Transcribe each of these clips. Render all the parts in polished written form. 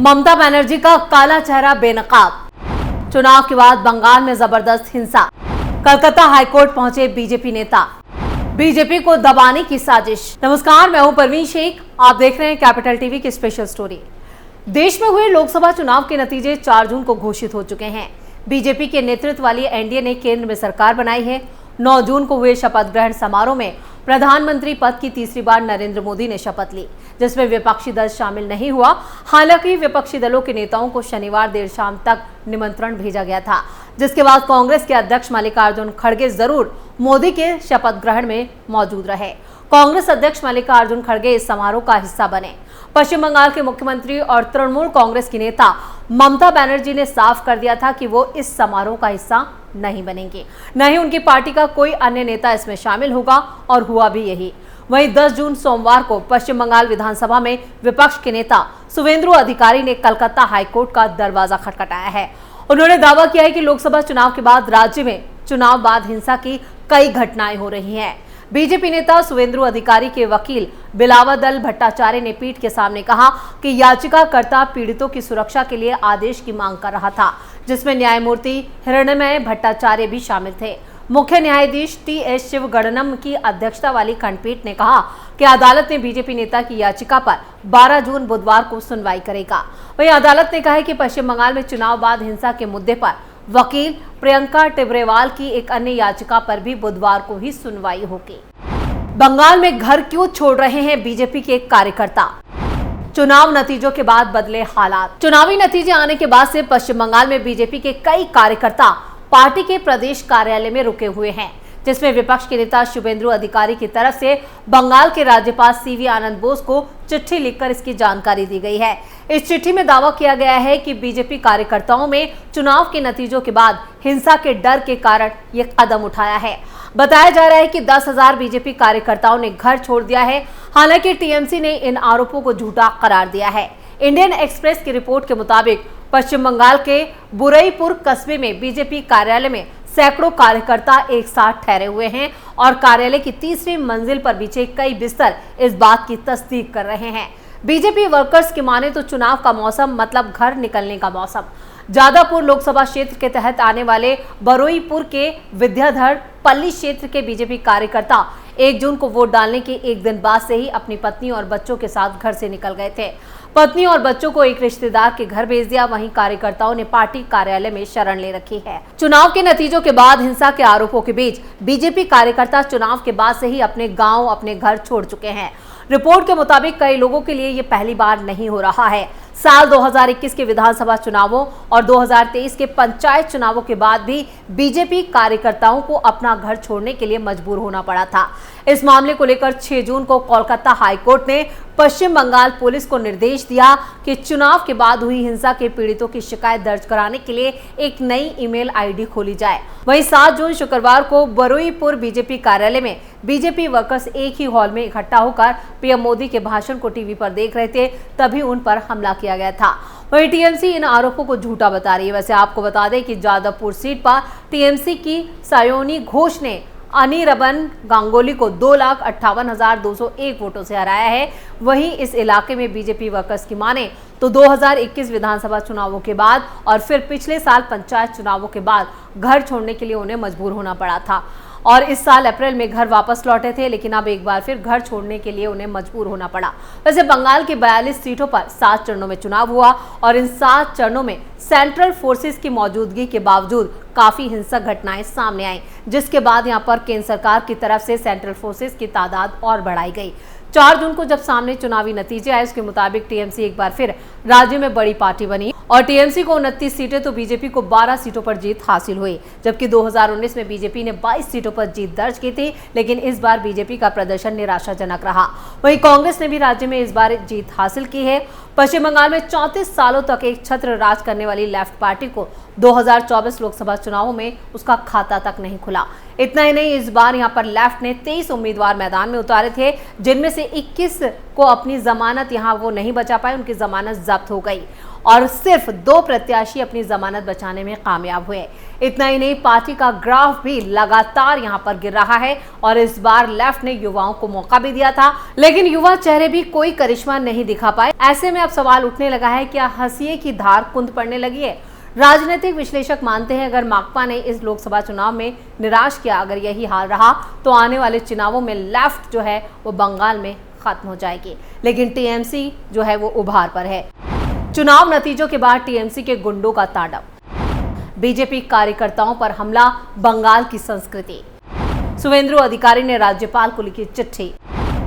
ममता बनर्जी का काला चेहरा बेनकाब। चुनाव के बाद बंगाल में जबरदस्त हिंसा। कलकत्ता हाईकोर्ट पहुंचे बीजेपी नेता। बीजेपी को दबाने की साजिश। नमस्कार, मैं हूं परवीन शेख, आप देख रहे हैं कैपिटल टीवी की स्पेशल स्टोरी। देश में हुए लोकसभा चुनाव के नतीजे 4 जून को घोषित हो चुके हैं। बीजेपी के नेतृत्व वाली एनडीए ने केंद्र में सरकार बनाई है। 9 जून को हुए शपथ ग्रहण समारोह में प्रधानमंत्री पद की तीसरी बार नरेंद्र मोदी ने शपथ ली, जिसमें विपक्षी दल शामिल नहीं हुआ। हालांकि विपक्षी दलों के नेताओं को शनिवार देर शाम तक निमंत्रण भेजा गया था, जिसके बाद कांग्रेस के अध्यक्ष मल्लिकार्जुन खड़गे जरूर मोदी के शपथ ग्रहण में मौजूद रहे। कांग्रेस अध्यक्ष मल्लिकार्जुन खड़गे इस समारोह का हिस्सा बने। पश्चिम बंगाल के मुख्यमंत्री और तृणमूल कांग्रेस की नेता ममता बनर्जी ने साफ कर दिया था कि वो इस समारोह का हिस्सा नहीं बनेंगे, न ही उनकी पार्टी का कोई अन्य नेता इसमें शामिल होगा, और हुआ भी यही। वहीं 10 जून सोमवार को पश्चिम बंगाल विधानसभा में विपक्ष के नेता शुवेंदु अधिकारी ने कलकत्ता हाईकोर्ट का दरवाजा खटखटाया है। उन्होंने दावा किया है कि लोकसभा चुनाव के बाद राज्य में चुनाव बाद हिंसा की कई घटनाएं हो रही हैं। बीजेपी नेता शुवेंदु अधिकारी के वकील बिलावदल भट्टाचार्य ने पीठ के सामने कहा कि याचिकाकर्ता पीड़ितों की सुरक्षा के लिए आदेश की मांग कर रहा था, जिसमें न्यायमूर्ति हिरण्मय भट्टाचार्य भी शामिल थे। मुख्य न्यायाधीश टी.एस. शिवगणनम की अध्यक्षता वाली खंडपीठ ने कहा कि अदालत ने बीजेपी नेता की याचिका पर 12 जून बुधवार को सुनवाई करेगा। वहीं अदालत ने कहा है कि पश्चिम बंगाल में चुनाव बाद हिंसा के मुद्दे पर वकील प्रियंका टिब्रेवाल की एक अन्य याचिका पर भी बुधवार को ही सुनवाई होगी। बंगाल में घर क्यों छोड़ रहे हैं बीजेपी के कार्यकर्ता? चुनाव नतीजों के बाद बदले हालात। चुनावी नतीजे आने के बाद से पश्चिम बंगाल में बीजेपी के कई कार्यकर्ता पार्टी के प्रदेश कार्यालय में रुके हुए हैं, जिसमें विपक्ष के नेता शुवेंदु अधिकारी की तरफ से बंगाल के राज्यपाल सीवी आनंद बोस को चिट्ठी लिखकर इसकी जानकारी दी गई है। इस चिट्ठी में दावा किया गया है कि बीजेपी कार्यकर्ताओं में चुनाव के नतीजों के बाद हिंसा के डर के कारण ये कदम उठाया है। बताया जा रहा है कि 10,000 बीजेपी कार्यकर्ताओं ने घर छोड़ दिया है। हालांकि टीएमसी ने इन आरोपों को झूठा करार दिया है। इंडियन एक्सप्रेस की रिपोर्ट के मुताबिक पश्चिम बंगाल के बुरईपुर कस्बे में बीजेपी कार्यालय में सैकड़ों कार्यकर्ता एक साथ ठहरे हुए हैं और कार्यालय की तीसरी मंजिल पर बिछे कई बिस्तर इस बात की तस्दीक कर रहे हैं। बीजेपी वर्कर्स की माने तो चुनाव का मौसम मतलब घर निकलने का मौसम। जादापुर लोकसभा क्षेत्र के तहत आने वाले बरुईपुर के विद्याधर पल्ली क्षेत्र के बीजेपी कार्यकर्ता 1 जून को वोट डालने के एक दिन बाद से ही अपनी पत्नी और बच्चों के साथ घर से निकल गए थे। पत्नी और बच्चों को एक रिश्तेदार के घर भेज दिया। वहीं कार्यकर्ताओं ने पार्टी कार्यालय में शरण ले रखी है। चुनाव के नतीजों के बाद हिंसा के आरोपों के बीच बीजेपी कार्यकर्ता चुनाव के बाद से ही अपने गांव, अपने घर छोड़ चुके हैं। रिपोर्ट के मुताबिक कई लोगों के लिए ये पहली बार नहीं हो रहा है। साल 2021 के विधानसभा चुनावों और 2023 के पंचायत चुनावों के बाद भी बीजेपी कार्यकर्ताओं को अपना घर छोड़ने के लिए मजबूर होना पड़ा था। इस मामले को लेकर 6 जून को कोलकाता हाईकोर्ट ने पश्चिम बंगाल पुलिस को निर्देश दिया कि चुनाव के बाद हुई हिंसा के पीड़ितों की शिकायत दर्ज कराने के लिए एक नई ईमेल आईडी खोली जाए। वहीं 7 जून शुक्रवार को बरुईपुर बीजेपी कार्यालय में बीजेपी वर्कर्स एक ही हॉल में इकट्ठा होकर पीएम मोदी के भाषण को टीवी पर देख रहे थे, तभी उन पर हमला किया गया था। वहीं टीएमसी इन आरोपों को झूठा बता रही है। वैसे आपको बता दें कि जादवपुर सीट पर टीएमसी की सायोनी घोष ने अनिरबन गांगुली को 2,58,201 वोटों से हराया है। वहीं इस इलाके में बीजेपी वर्कर्स की माने तो 2021 विधानसभा चुनावों के बाद और फिर पिछले साल पंचायत चुनावों के बाद घर छोड़ने के लिए उन्हें मजबूर होना पड़ा था और इस साल अप्रैल में घर वापस लौटे थे, लेकिन अब एक बार फिर घर छोड़ने के लिए उन्हें मजबूर होना पड़ा। वैसे बंगाल की 42 सीटों पर 7 चरणों में चुनाव हुआ और इन 7 चरणों में सेंट्रल फोर्सेस की मौजूदगी के बावजूद काफी हिंसक घटनाएं सामने आई, जिसके बाद यहां पर केंद्र सरकार की तरफ से सेंट्रल फोर्सेस की तादाद और बढ़ाई गई। 4 जून को जब सामने चुनावी नतीजे आए, उसके मुताबिक टीएमसी एक बार फिर राज्य में बड़ी पार्टी बनी और टीएमसी को 29 सीटें तो बीजेपी को 12 सीटों पर जीत हासिल हुई। जबकि 2019 में बीजेपी ने 22 सीटों पर जीत दर्ज की थी, लेकिन इस बार बीजेपी का प्रदर्शन निराशाजनक रहा। वहीं कांग्रेस ने भी राज्य में इस बार जीत हासिल की है। पश्चिम बंगाल में 34 सालों तक एक छत्र राज करने वाली लेफ्ट पार्टी को 2024 लोकसभा चुनावों में उसका खाता तक नहीं खुला। इतना ही नहीं, इस बार यहां पर लेफ्ट ने 23 उम्मीदवार मैदान में उतारे थे, जिनमें से 21 को अपनी जमानत यहां वो नहीं बचा पाए, उनकी जमानत जब्त हो गई और सिर्फ 2 प्रत्याशी अपनी जमानत बचाने में कामयाब हुए। इतना ही नहीं, पार्टी का ग्राफ भी लगातार यहां पर गिर रहा है और इस बार लेफ्ट ने युवाओं को मौका भी दिया था, लेकिन युवा चेहरे भी कोई करिश्मा नहीं दिखा पाए। ऐसे में अब सवाल उठने लगा है, क्या हंसिए की धार कुंद पड़ने लगी है? राजनीतिक विश्लेषक मानते हैं, अगर माकपा ने इस लोकसभा चुनाव में निराश किया, अगर यही हाल रहा तो आने वाले चुनावों में लेफ्ट जो है वो बंगाल में खत्म हो जाएगी, लेकिन टीएमसी जो है वो उभार पर है। चुनाव नतीजों के बाद टीएमसी के गुंडों का तांडव, बीजेपी कार्यकर्ताओं पर हमला, बंगाल की संस्कृति, सुवेंदु अधिकारी ने राज्यपाल को लिखी चिट्ठी,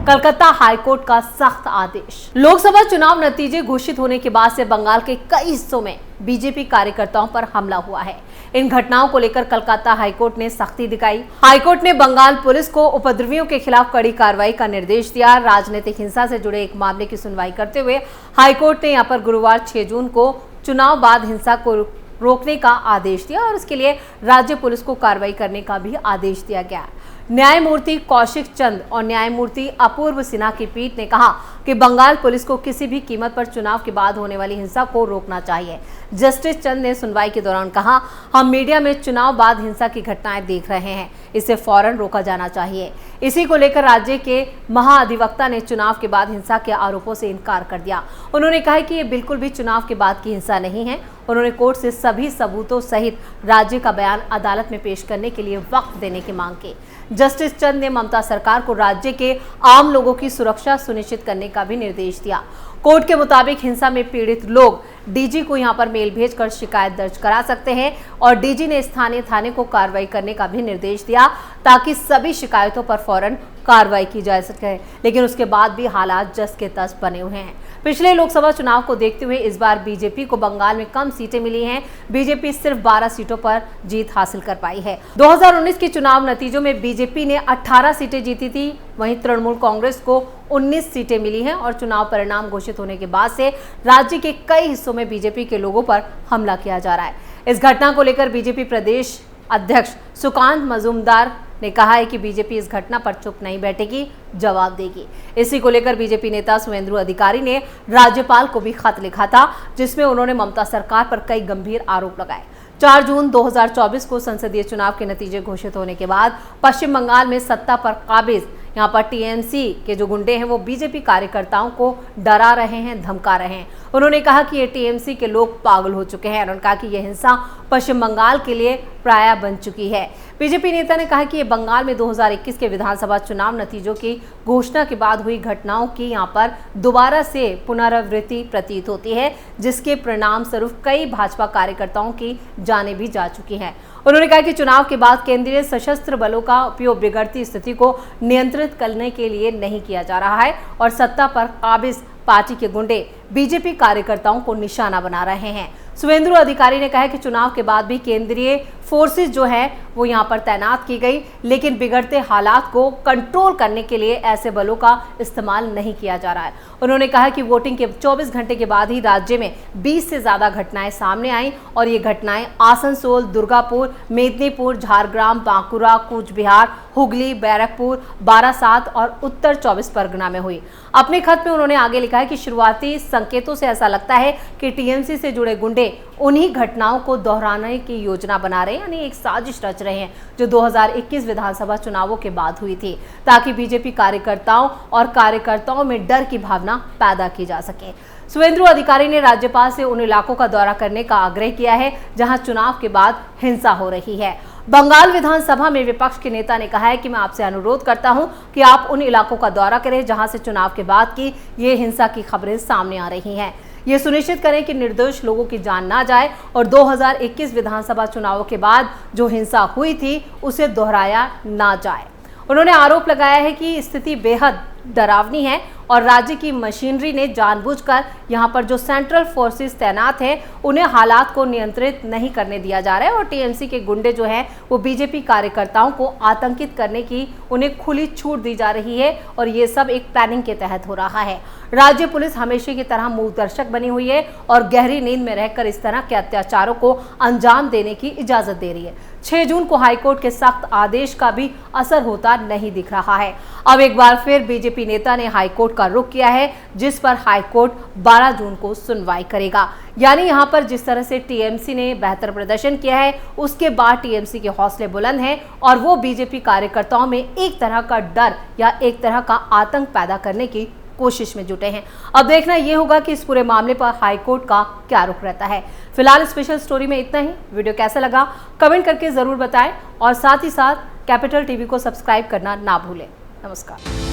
कलकत्ता हाईकोर्ट का सख्त आदेश। लोकसभा चुनाव नतीजे घोषित होने के बाद से बंगाल के कई हिस्सों में बीजेपी कार्यकर्ताओं पर हमला हुआ है। इन घटनाओं को लेकर कलकत्ता हाईकोर्ट ने सख्ती दिखाई। हाईकोर्ट ने बंगाल पुलिस को उपद्रवियों के खिलाफ कड़ी कार्रवाई का निर्देश दिया। राजनीतिक हिंसा से जुड़े एक मामले की सुनवाई करते हुए हाईकोर्ट ने यहां पर गुरुवार 6 जून को चुनाव बाद हिंसा को रोकने का आदेश दिया और इसके लिए राज्य पुलिस को कार्रवाई करने का भी आदेश दिया गया। न्यायमूर्ति कौशिक चंद और न्यायमूर्ति अपूर्व सिन्हा की पीठ ने कहा कि बंगाल पुलिस को किसी भी कीमत पर चुनाव के बाद होने वाली हिंसा को रोकना चाहिए। जस्टिस चंद ने सुनवाई के दौरान कहा, हम मीडिया में चुनाव बाद हिंसा की घटनाएं देख रहे हैं, इसे फौरन रोका जाना चाहिए। इसी को लेकर राज्य के महाअधिवक्ता ने चुनाव के बाद हिंसा के आरोपों से इनकार कर दिया। उन्होंने कहा कि ये बिल्कुल भी चुनाव के बाद की हिंसा नहीं है। उन्होंने कोर्ट से सभी सबूतों सहित राज्य का बयान अदालत में पेश करने के लिए वक्त देने की मांग की। जस्टिस चंद ने ममता सरकार को राज्य के आम लोगों की सुरक्षा सुनिश्चित करने का भी निर्देश दिया। कोर्ट के मुताबिक हिंसा में पीड़ित लोग डीजी को यहां पर मेल भेजकर शिकायत दर्ज करा सकते हैं और डीजी ने स्थानीय थाने को कार्रवाई करने का भी निर्देश दिया ताकि सभी शिकायतों पर फौरन कार्रवाई की जा सके, लेकिन उसके बाद भी हालात जस के तस बने हुए हैं। पिछले लोकसभा चुनाव को देखते हुए इस बार बीजेपी को बंगाल में कम सीटें मिली हैं। बीजेपी सिर्फ 12 सीटों पर जीत हासिल कर पाई है। 2019 के चुनाव नतीजों में बीजेपी ने 18 सीटें जीती थी, वहीं तृणमूल कांग्रेस को 19 सीटें मिली हैं और चुनाव परिणाम घोषित होने के बाद से राज्य के कई हिस्सों में बीजेपी के लोगों पर हमला किया जा रहा है। इस घटना को लेकर बीजेपी प्रदेश अध्यक्ष सुकांत मजूमदार ने कहा है कि बीजेपी इस घटना पर चुप नहीं बैठेगी, जवाब देगी। इसी को लेकर बीजेपी नेता सुवेंदु अधिकारी ने राज्यपाल को भी खत लिखा था, जिसमें उन्होंने ममता सरकार पर कई गंभीर आरोप लगाए। 4 जून 2024 को संसदीय चुनाव के नतीजे घोषित होने के बाद पश्चिम बंगाल में सत्ता पर काबिज यहाँ पर टीएमसी के जो गुंडे हैं वो बीजेपी कार्यकर्ताओं को डरा रहे हैं, धमका रहे हैं। उन्होंने कहा कि ये टीएमसी के लोग पागल हो चुके हैं। उन्होंने कहा कि यह हिंसा पश्चिम बंगाल के लिए प्राय बन चुकी है। बीजेपी नेता ने कहा कि ये बंगाल में 2021 के विधानसभा चुनाव नतीजों की घोषणा के बाद हुई घटनाओं की यहाँ पर दोबारा से पुनरावृत्ति प्रतीत होती है, जिसके परिणाम स्वरूप कई भाजपा कार्यकर्ताओं की जानें भी जा चुकी हैं। उन्होंने कहा कि चुनाव के बाद केंद्रीय सशस्त्र बलों का उपयोग बिगड़ती स्थिति को नियंत्रित करने के लिए नहीं किया जा रहा है और सत्ता पर काबिज पार्टी के गुंडे बीजेपी कार्यकर्ताओं को निशाना बना रहे हैं। सुवेंदु अधिकारी ने कहा कि चुनाव के बाद भी केंद्रीय फोर्सेस जो है वो यहां पर तैनात की गई, लेकिन बिगड़ते हालात को कंट्रोल करने के लिए ऐसे बलों का इस्तेमाल नहीं किया जा रहा है। उन्होंने कहा कि वोटिंग के 24 घंटे के बाद ही राज्य में 20 से ज्यादा घटनाएं सामने आई और ये घटनाएं आसनसोल, दुर्गापुर, मेदिनीपुर, झारग्राम, बांकुरा, कूच बिहार, हुगली, बैरकपुर, बारासात और उत्तर 24 परगना में हुई। अपने खत में उन्होंने आगे लिखा है कि शुरुआती संकेतों से ऐसा लगता है कि टीएमसी से जुड़े गुंडे उन्हीं घटनाओं को दोहराने की योजना बना रहे हैं, यानी एक साजिश रच रहे हैं जो 2021 विधानसभा चुनावों के बाद हुई थी, ताकि बीजेपी कार्यकर्ताओं में डर की भावना पैदा की जा सके। सुवेंदु अधिकारी ने राज्यपाल से उन इलाकों का दौरा करने का आग्रह किया है जहां चुनाव के बाद हिंसा हो रही है। बंगाल विधानसभा में विपक्ष के नेता ने कहा है कि मैं आपसे अनुरोध करता हूं कि आप उन इलाकों का दौरा करें जहां से चुनाव के बाद की ये हिंसा की खबरें सामने आ रही हैं। ये सुनिश्चित करें कि निर्दोष लोगों की जान ना जाए और 2021 विधानसभा चुनावों के बाद जो हिंसा हुई थी उसे दोहराया ना जाए। उन्होंने आरोप लगाया है कि स्थिति बेहद डरावनी है और राज्य की मशीनरी ने जानबूझकर यहाँ पर जो सेंट्रल फोर्सेस तैनात हैं उन्हें हालात को नियंत्रित नहीं करने दिया जा रहा है और टीएमसी के गुंडे जो हैं वो बीजेपी कार्यकर्ताओं को आतंकित करने की उन्हें खुली छूट दी जा रही है और ये सब एक प्लानिंग के तहत हो रहा है। राज्य पुलिस हमेशा की तरह मूक दर्शक बनी हुई है और गहरी नींद में रहकर इस तरह के अत्याचारों को अंजाम देने की इजाजत दे रही है। 6 जून को हाईकोर्ट के सख्त आदेश का भी असर होता नहीं दिख रहा है। अब एक बार फिर बीजेपी नेता ने हाईकोर्ट का रुख किया है, जिस पर हाईकोर्ट 12 जून को सुनवाई करेगा। यानी यहां पर जिस तरह से टीएमसी ने बेहतर प्रदर्शन किया है, उसके बाद टीएमसी के हौसले बुलंद हैं और वो बीजेपी कार्यकर्ताओं में एक तरह का डर या एक तरह का आतंक पैदा करने की कोशिश में जुटे हैं। अब देखना यह होगा कि इस पूरे मामले पर हाईकोर्ट का क्या रुख रहता है। फिलहाल स्पेशल स्टोरी में इतना ही। वीडियो कैसा लगा कमेंट करके जरूर बताएं और साथ ही साथ कैपिटल टीवी को सब्सक्राइब करना ना भूलें। नमस्कार।